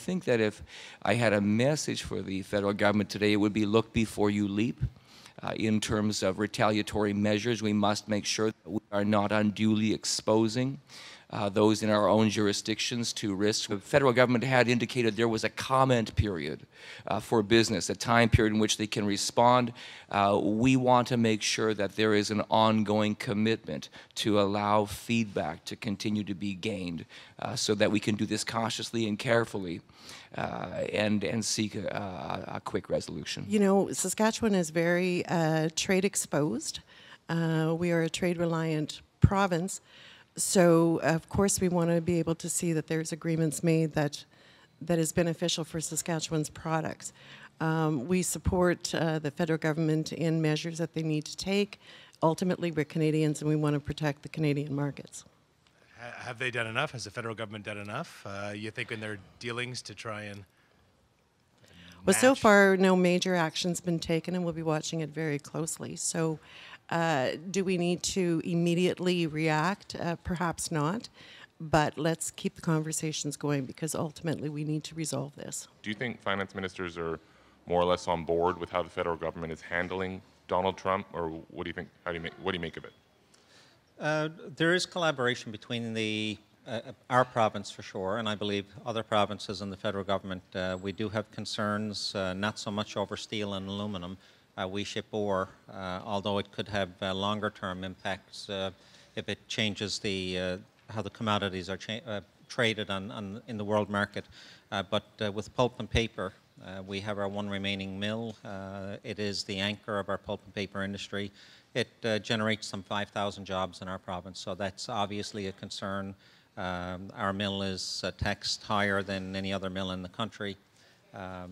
think that if I had a message for the federal government today, it would be look before you leap. In terms of retaliatory measures, we must make sure that we are not unduly exposing those in our own jurisdictions to risk. The federal government had indicated there was a comment period for business, a time period in which they can respond. We want to make sure that there is an ongoing commitment to allow feedback to continue to be gained so that we can do this cautiously and carefully and seek a quick resolution. You know, Saskatchewan is very trade exposed. We are a trade reliant province. So, of course, we want to be able to see that there's agreements made that is beneficial for Saskatchewan's products. We support the federal government in measures that they need to take. Ultimately, we're Canadians and we want to protect the Canadian markets. Have they done enough? Has the federal government done enough, you think, in their dealings to try and Well, so far, no major action's been taken, and we'll be watching it very closely. So, do we need to immediately react? Perhaps not, but let's keep the conversations going because ultimately we need to resolve this. Do you think finance ministers are more or less on board with how the federal government is handling Donald Trump, or what do you think? What do you make of it? There is collaboration between our province for sure, and I believe other provinces and the federal government. We do have concerns, not so much over steel and aluminum. We ship ore, although it could have longer-term impacts if it changes how the commodities are traded in the world market. But with pulp and paper, we have our one remaining mill. It is the anchor of our pulp and paper industry. It generates some 5,000 jobs in our province, so that's obviously a concern. Our mill is taxed higher than any other mill in the country.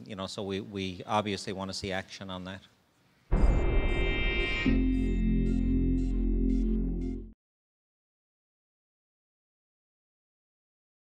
You know, so we obviously want to see action on that.